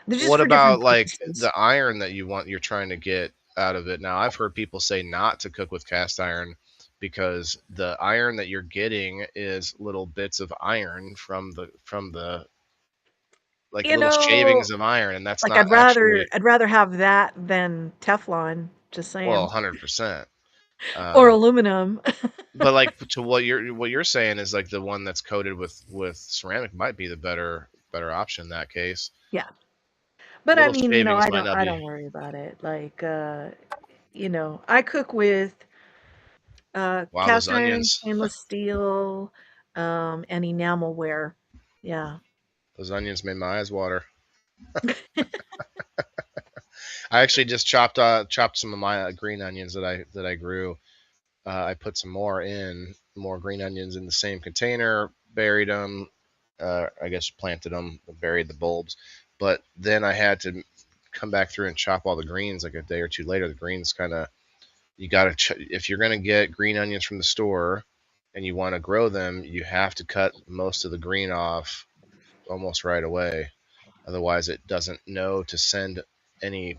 they're just What for different about like purposes. the iron that you're trying to get out of it? Now, I've heard people say not to cook with cast iron because the iron that you're getting is little bits of iron from the like You little know, shavings of iron, and that's like not actually I'd rather have that than Teflon, just well, saying, 100%. or aluminum. But like to what you're saying is like the one that's coated with ceramic might be the better option in that case. Yeah. But I Little mean, shavings I might don't not I be. don't worry about it. Like I cook with Wow, those cast iron, onions. stainless steel, and enamelware. Yeah. Those onions made my eyes water. I actually just chopped some of my green onions that I grew. I put some more green onions in the same container, buried them. I guess planted them, buried the bulbs, but then I had to come back through and chop all the greens like a day or two later. The greens kind of you got to if you're gonna get green onions from the store and you want to grow them, you have to cut most of the green off almost right away. Otherwise, it doesn't know to send any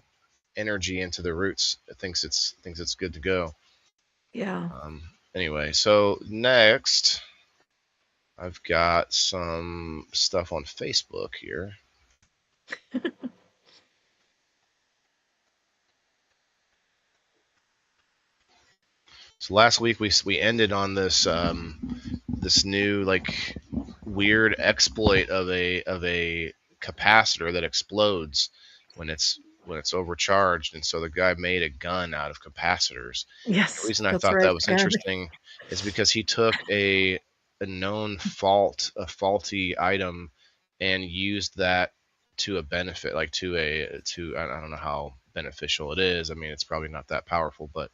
energy into the roots. It thinks it's good to go. Yeah. Anyway, so next I've got some stuff on Facebook here. So last week we ended on this this new like weird exploit of a capacitor that explodes when it's overcharged, and so the guy made a gun out of capacitors. Yes, The reason I that's thought right. that was interesting is because he took a known fault, a faulty item, and used that to a benefit, like to I don't know how beneficial it is. I mean, it's probably not that powerful, but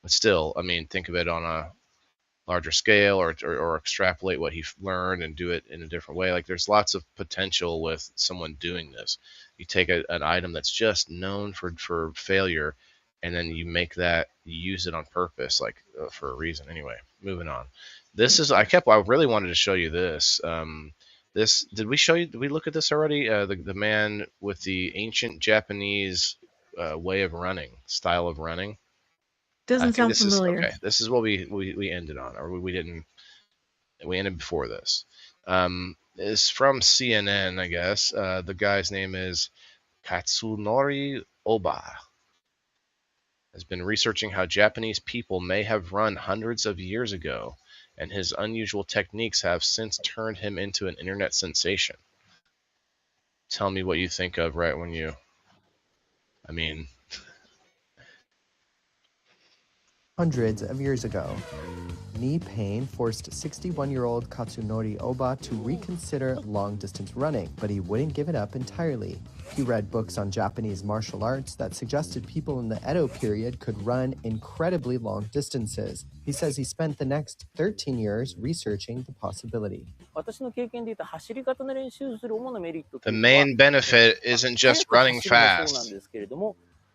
still, I mean, think of it on a larger scale, or extrapolate what he learned and do it in a different way. Like, there's lots of potential with someone doing this. You take an item that's just known for failure, and then you use it on purpose, like for a reason. Anyway, moving on. This is I really wanted to show you this. Did we look at this already? The man with the ancient Japanese way of running, style of running. Doesn't sound familiar. Okay. This is what we ended on, or we didn't. We ended before this. It's from CNN, I guess. The guy's name is Katsunori Oba. Has been researching how Japanese people may have run hundreds of years ago, and his unusual techniques have since turned him into an internet sensation. Tell me what you think of right when you. I mean. Hundreds of years ago, knee pain forced 61-year-old Katsunori Oba to reconsider long-distance running, but he wouldn't give it up entirely. He read books on Japanese martial arts that suggested people in the Edo period could run incredibly long distances. He says he spent the next 13 years researching the possibility. The main benefit isn't just running fast,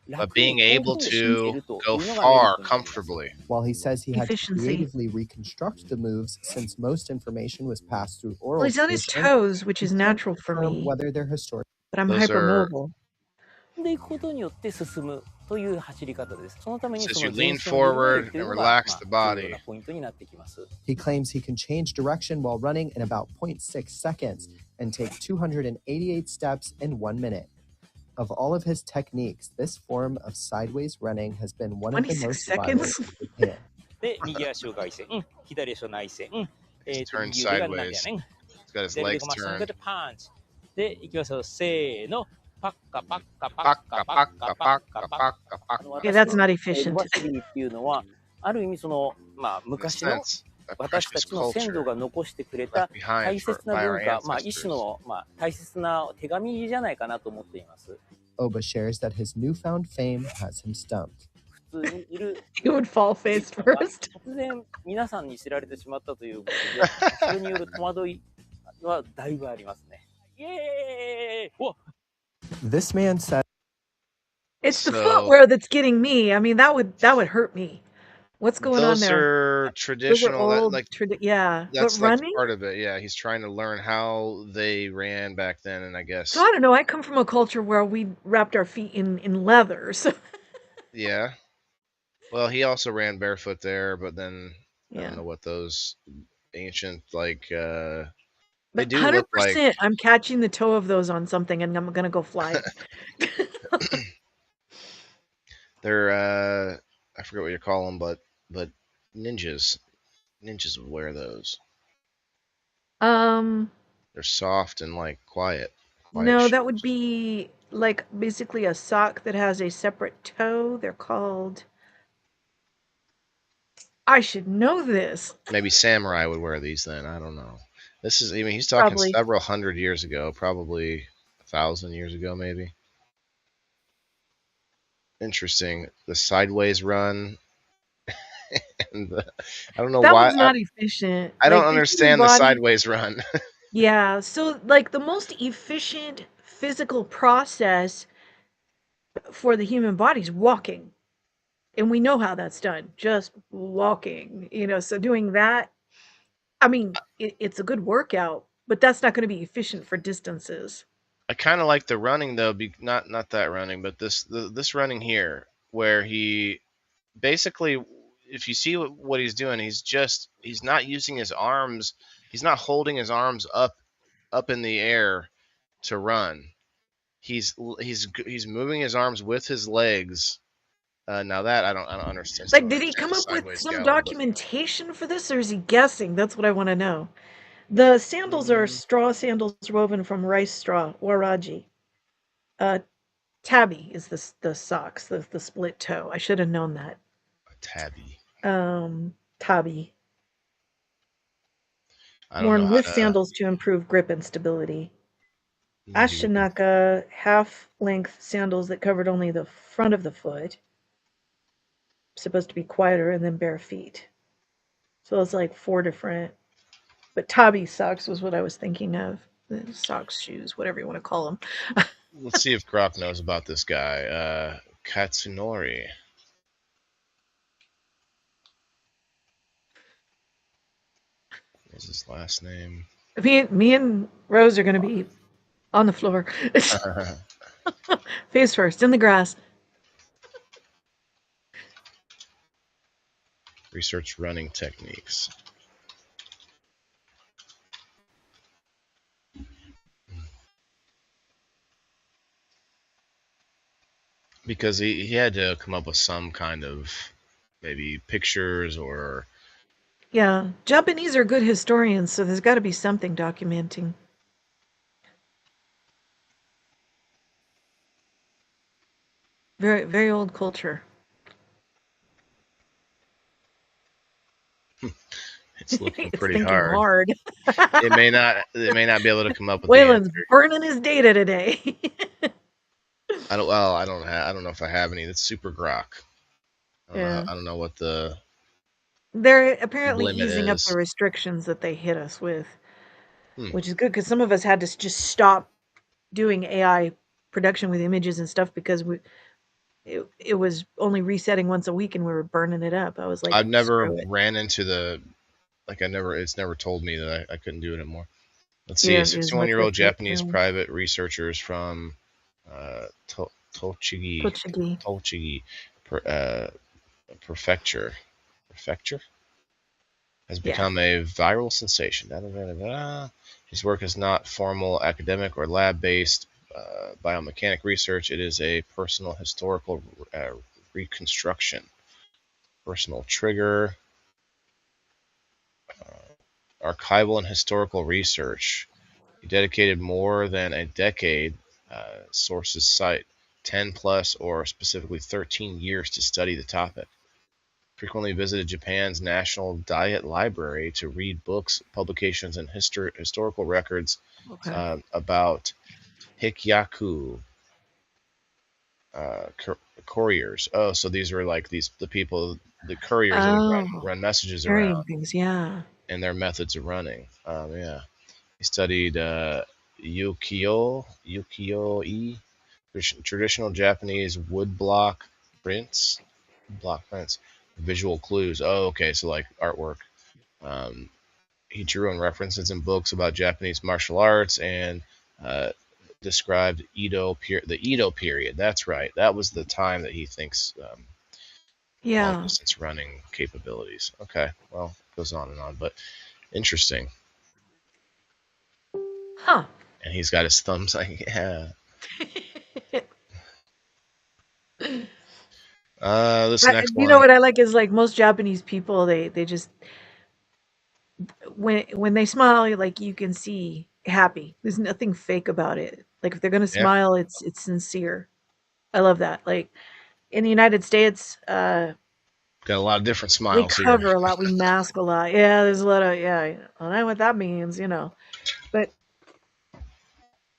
but being able to go far comfortably. While he says he had to creatively reconstruct the moves since most information was passed through oral. Well, he's on his toes, which is natural for me. Whether they're historic. But I'm hypermobile. Says you lean forward and relax the body. He claims he can change direction while running in about 0.6 seconds and take 288 steps in 1 minute. Of all of his techniques, this form of sideways running has been one of the most violent in Japan. He's turned sideways. He's got his legs turned. Okay, that's not efficient. Oba shares that his newfound fame has him stumped. He would fall face first. This man said, "It's the footwear that's getting me. I mean, that would hurt me. What's going on there?" Those are traditional. Those are old, yeah. That's but running? part of it. Yeah, he's trying to learn how they ran back then, and I guess. So I don't know. I come from a culture where we wrapped our feet in leather. So. Yeah. Well, he also ran barefoot there, but then I don't know what those ancient But 100%, I'm catching the toe of those on something, and I'm gonna go fly. They're I forget what you call them, but ninjas would wear those. They're soft and quiet. No, shoes. That would be basically a sock that has a separate toe. They're called. I should know this. Maybe samurai would wear these then. I don't know. This is he's talking several hundred years ago, probably 1,000 years ago, maybe. Interesting. The sideways run. And I don't know why. That was not efficient. I don't understand the sideways run. Yeah. So, the most efficient physical process for the human body is walking. And we know how that's done. Just walking. So doing that, I mean, it's a good workout, but that's not going to be efficient for distances. I kind of like the running though, not that running, but this running here, where he basically, if you see what he's doing, he's not using his arms, he's not holding his arms up in the air to run. He's moving his arms with his legs. Now that I don't understand. Did he come up with some documentation for this, or is he guessing? That's what I want to know. The sandals are straw sandals woven from rice straw, waraji. Tabby is the socks, the split toe. I should have known that. Tabby. Tabi. I don't know Worn how with to. sandals to improve grip and stability. Maybe we can- Ashinaka half-length sandals that covered only the front of the foot. Supposed to be quieter, and then bare feet. So it's like 4 different. But Tabi socks was what I was thinking of. The socks, shoes, whatever you want to call them. Let's see if Grok knows about this guy. Katsunori. What's his last name? Me and Rose are going to be on the floor. Face first, in the grass. Research running techniques. Because he had to come up with some kind of maybe pictures or Yeah, Japanese are good historians, so there's got to be something documenting. Very, very old culture. it's looking It's pretty thinking hard. hard. It may not be able to come up with the Wayland's answer. burning his data today. I don't know if I have any. That's super Grok. I don't know what the They're apparently limit easing up is. the restrictions that they hit us with, Hmm. which is good because some of us had to just stop doing AI production with images and stuff because it was only resetting once a week and we were burning it up. I was like, I've never screw it. ran into the it's never told me that I couldn't do it anymore. Let's see. Yeah, it was 61-year-old like Japanese private researchers from Tochigi prefecture has become a viral sensation. His work is not formal academic or lab-based biomechanic research. It is a personal historical reconstruction, personal trigger, archival and historical research. He dedicated more than a decade, sources cite 10 plus or specifically 13 years to study the topic. Frequently visited Japan's National Diet Library to read books, publications, and historical records about Hikyaku couriers. Oh, so these were like the people, the couriers that run messages around. Things, yeah. And their methods of running. Yeah. He studied ukiyo-e, traditional Japanese woodblock prints, visual clues. Oh, okay, so like artwork. He drew on references in books about Japanese martial arts and described the Edo period. That's right. That was the time that he thinks long distance running capabilities. Okay, well, it goes on and on, but interesting. Huh. And he's got his thumbs like, yeah. This next one. You know what I like is like most Japanese people, they just when they smile, like you can see happy. There's nothing fake about it. Like if they're gonna smile, it's sincere. I love that. Like in the United States, got a lot of different smiles. We cover a lot. We mask a lot. Yeah, there's a lot of I don't know what that means, but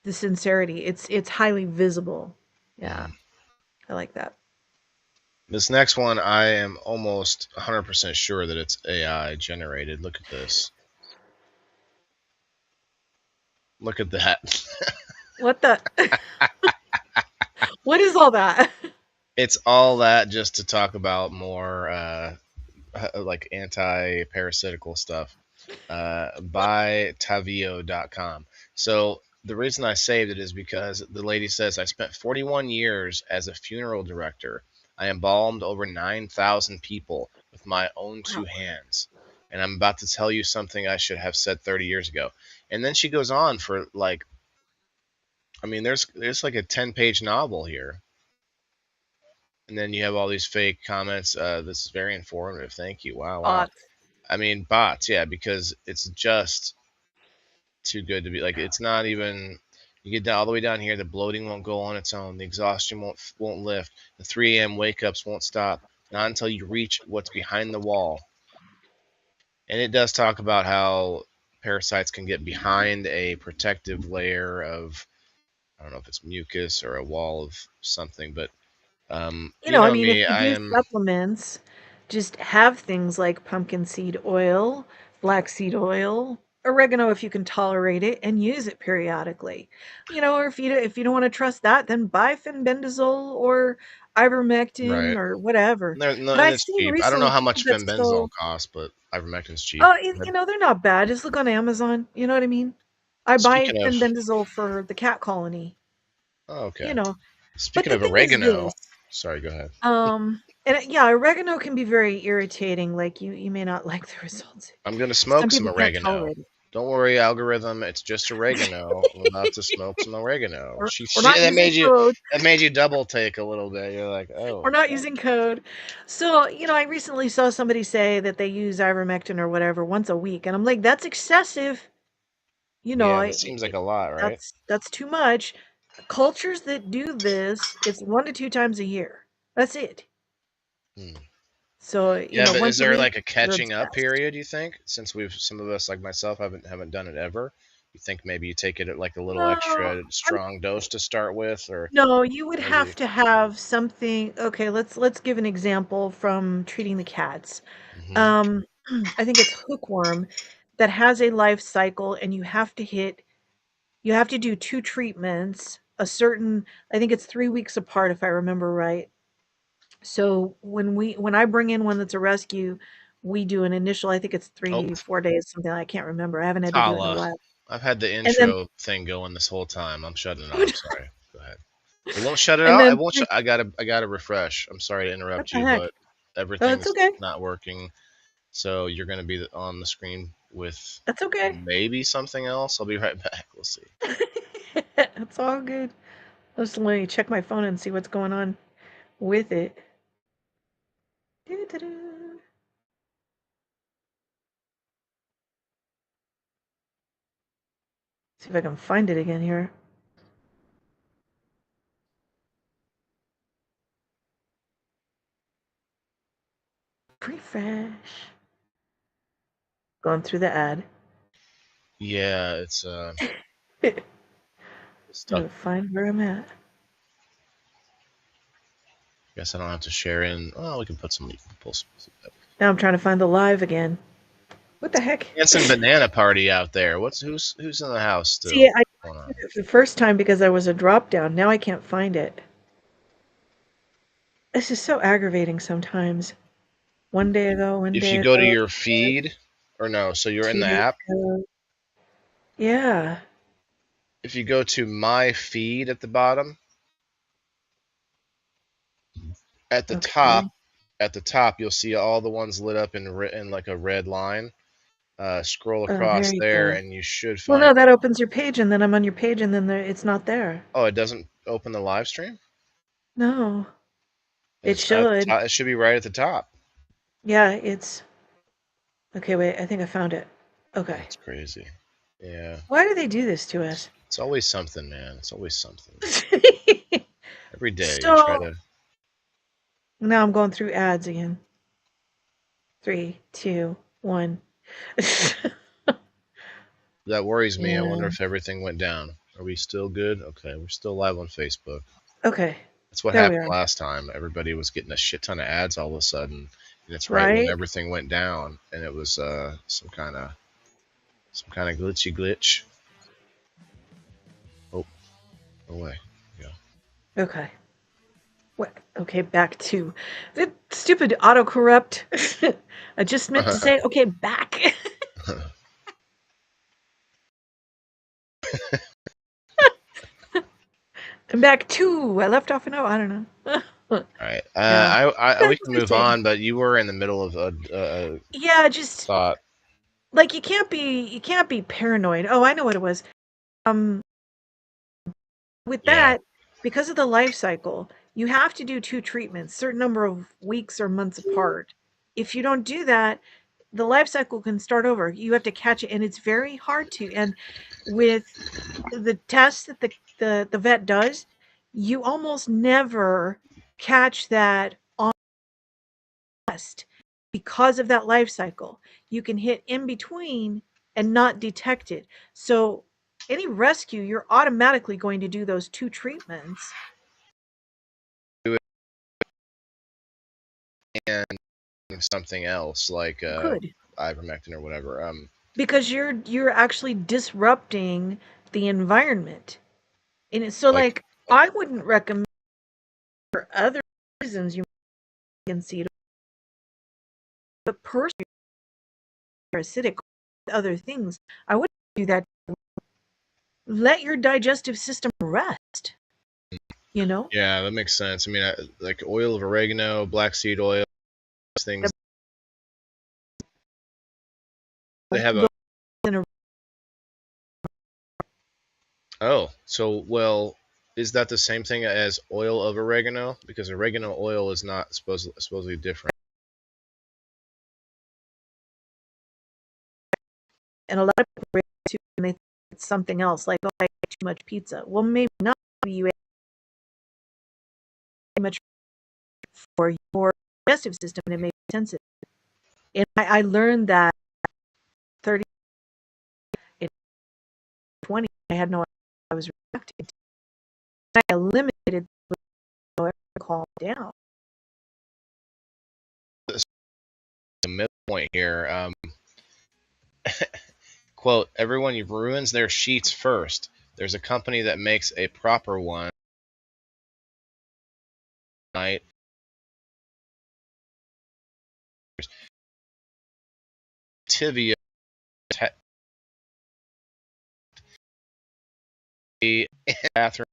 the sincerity, it's highly visible. Yeah, I like that. This next one, I am almost 100% sure that it's AI generated. Look at this. Look at that. What the? What is all that? It's all that just to talk about more like anti-parasitical stuff by Tavio.com. So the reason I saved it is because the lady says, I spent 41 years as a funeral director. I embalmed over 9,000 people with my own 2 hands. And I'm about to tell you something I should have said 30 years ago. And then she goes on for like, I mean, there's like a 10-page novel here. And then you have all these fake comments. This is very informative. Thank you. Wow. Bots. I mean, bots, yeah, because it's just too good to be like. It's not even. You get down all the way down here, the bloating won't go on its own. The exhaustion won't lift. The 3 a.m. wake ups won't stop. Not until you reach what's behind the wall. And it does talk about how parasites can get behind a protective layer of, I don't know if it's mucus or a wall of something, but You know, I know mean, if me, you I do am supplements, just have things like pumpkin seed oil, flaxseed oil, oregano if you can tolerate it, and use it periodically. You know, or if you don't want to trust that, then buy fenbendazole or ivermectin right. or whatever. No, But and I've it's seen cheap. I don't know recently how people much that fenbendazole so costs, but ivermectin's cheap. oh, you know, they're not bad. Just look on Amazon. You know what I mean? I buy Speaking of, fenbendazole for the cat colony. oh, okay. You know, but Speaking the of thing is oregano, this. sorry, go ahead. Yeah, oregano can be very irritating. Like you may not like the results. I'm gonna Some smoke some people can't oregano. tolerate it. Don't worry, algorithm. It's just oregano. I'm about to smoke some oregano. We're not using code. That made you double take a little bit. You're like, We're oh, not using code. So, you know, I recently saw somebody say that they use ivermectin or whatever once a week, and I'm like, that's excessive. You know, yeah, that seems like a lot, right? that's too much. Cultures that do this, it's 1 to 2 times a year. That's it. Hmm. So, Yeah, but is once a there week, like a you're catching up obsessed. period? You think, since some of us like myself haven't done it ever, you think maybe you take it at like a little No, extra strong dose to start with, or no, you would have maybe? to have something. Okay, let's give an example from treating the cats. Hmm. Um, I think it's hookworm that has a life cycle, and you have to do 2 treatments, I think it's 3 weeks apart if I remember right. So when I bring in one that's a rescue, we do an initial, I think it's Oh, 3, 4 days, something, I can't remember. I haven't had to do it in a Tala. while. I've had the And then intro thing going this whole time. I'm shutting it off. Sorry. Go ahead. It won't shut it and out. I then won't. 3 I gotta refresh. I'm sorry to what interrupt the you, heck? but Oh, it's everything's okay. not working. So you're gonna be on the screen with That's okay. maybe something else. I'll be right back. We'll see. It's all good. Just let me check my phone and see what's going on with it. Doo-doo-doo. See if I can find it again here. Refresh. Going through the ad. Yeah, it's I'm stuck. gonna find where I'm at. Guess I don't have to share in. Oh, we can put some. Pull some Now I'm trying to find the live again. What the heck? dancing banana party out there. Who's in the house See, still? I Hold on. did it the first time because I was a drop down. Now I can't find it. This is so aggravating sometimes. One day ago, one If day you go to ago, your feed, or no, so you're in 2 the days app. ago. Yeah. If you go to my feed at the bottom, at the Okay. top, you'll see all the ones lit up in like a red line. Scroll Oh, across there you there, go. and you should Well, find. no, that opens your page, and then I'm on your page, and then it's not there. Oh, it doesn't open the live stream. No, it It's at the should. top. It should be right at the top. Yeah, it's okay. Wait, I think I found it. Okay. That's crazy. Yeah, Why do they do this to us? it's always something, man. It's always something. Every day you try So to. now I'm going through ads again. 3, 2, 1. That worries me. I wonder Yeah. if everything went down. Are we still good? Okay, we're still live on Facebook. Okay. That's what There we happened are. last time. Everybody was getting a shit ton of ads all of a sudden, and it's right when Right? everything went down, and it was some kind of glitchy glitch. Oh, away. Yeah. Okay. What? Okay, back to the stupid autocorrect. I just meant to say, okay, back. And back to. I left off I don't know. All right. Yeah. We That's can what I move say. on, but you were in the middle of a Yeah, just thought. like you can't be paranoid. Oh, I know what it was. Um, with Yeah. that, because of the life cycle, you have to do 2 treatments, certain number of weeks or months apart. If you don't do that, the life cycle can start over. You have to catch it, and it's very hard to. And with the tests that the vet does, you almost never catch that on test because of that life cycle. You can hit in between and not detect it. So any rescue, you're automatically going to do those 2 treatments. And something else like Good. ivermectin or whatever. Because you're actually disrupting the environment. And it's so Like- I wouldn't recommend for other reasons you can see it, but personally parasitic other things, I wouldn't do that. Let your digestive system rest. You know? Yeah, that makes sense. I mean, like oil of oregano, black seed oil, things. They have a. Oh, so well, is that the same thing as oil of oregano? Because oregano oil is not supposedly different. And a lot of people react to when they think it's something else, like, oh, I ate too much pizza. Well, maybe not. Maybe you ate too much for your digestive system and it may be sensitive. And I learned that 30, 20, I had no idea I was reacting to. I eliminated the calm down. The midpoint here. Quote, everyone ruins their sheets first. There's a company that makes a proper one. Night. Tivia bathroom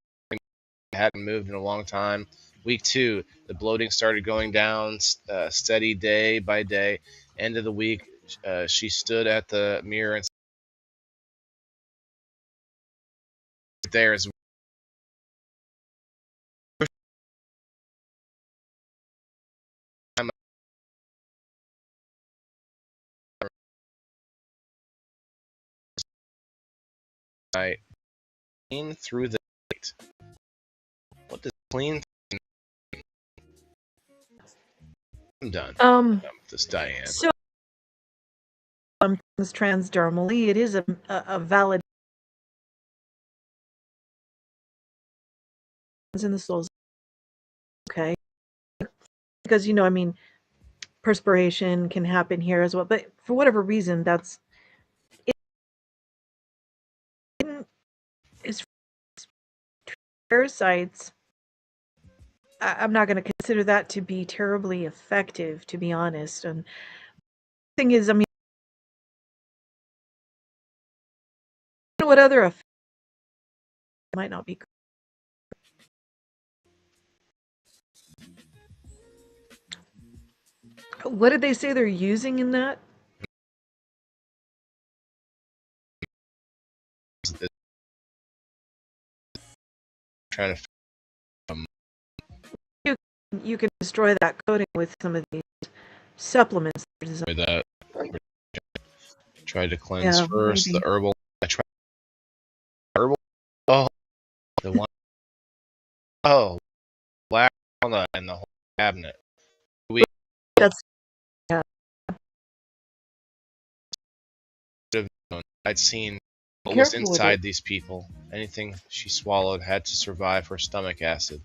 hadn't moved in a long time. Week 2, the bloating started going down steady day by day. End of the week, she stood at the mirror and there is I clean through the night. What does clean? I'm done. This Diane. So things transdermally, it is a valid in the soles. Okay. Because, I mean, perspiration can happen here as well. But for whatever reason, that's it's parasites. I'm not going to consider that to be terribly effective, to be honest. And the thing is, I mean, what other effect might not be. What did they say they're using in that? Trying to. You can destroy that coating with some of these supplements. That tried to cleanse first. Maybe. The herbal. I tried herbal. Oh, the one. Oh, black on the whole cabinet. That's. Yeah. I'd seen what was inside these people. Anything she swallowed had to survive her stomach acid.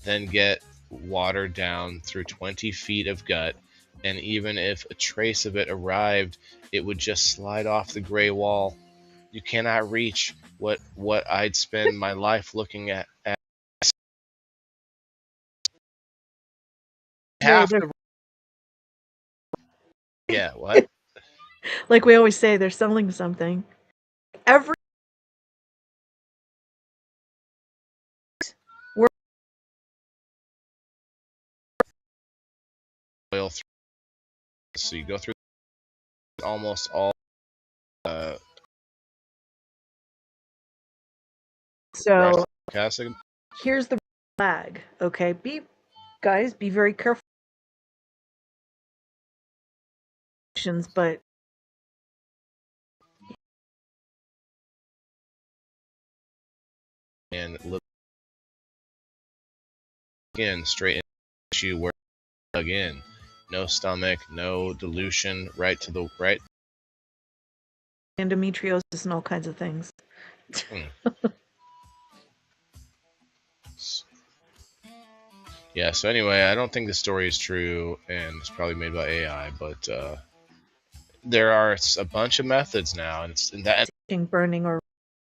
Then get watered down through 20 feet of gut, and even if a trace of it arrived, it would just slide off the gray wall. You cannot reach what I'd spend my life looking at. Yeah, what? Like we always say, they're selling something. Every oil. So you go through almost all. So here's the flag. Okay, guys, be very careful. but and again, straight into where again, no stomach, no dilution, right to the right. endometriosis and all kinds of things. Yeah, so anyway, I don't think the story is true, and it's probably made by AI, but there are a bunch of methods now, and it's that Burning, or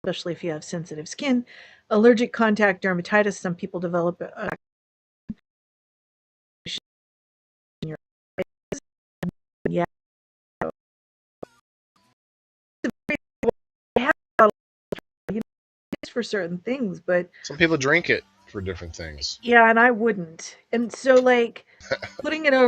especially if you have sensitive skin, allergic contact dermatitis. Some people develop yeah. For certain things, but some people drink it for different things. Yeah, and I wouldn't. And so, like, putting it over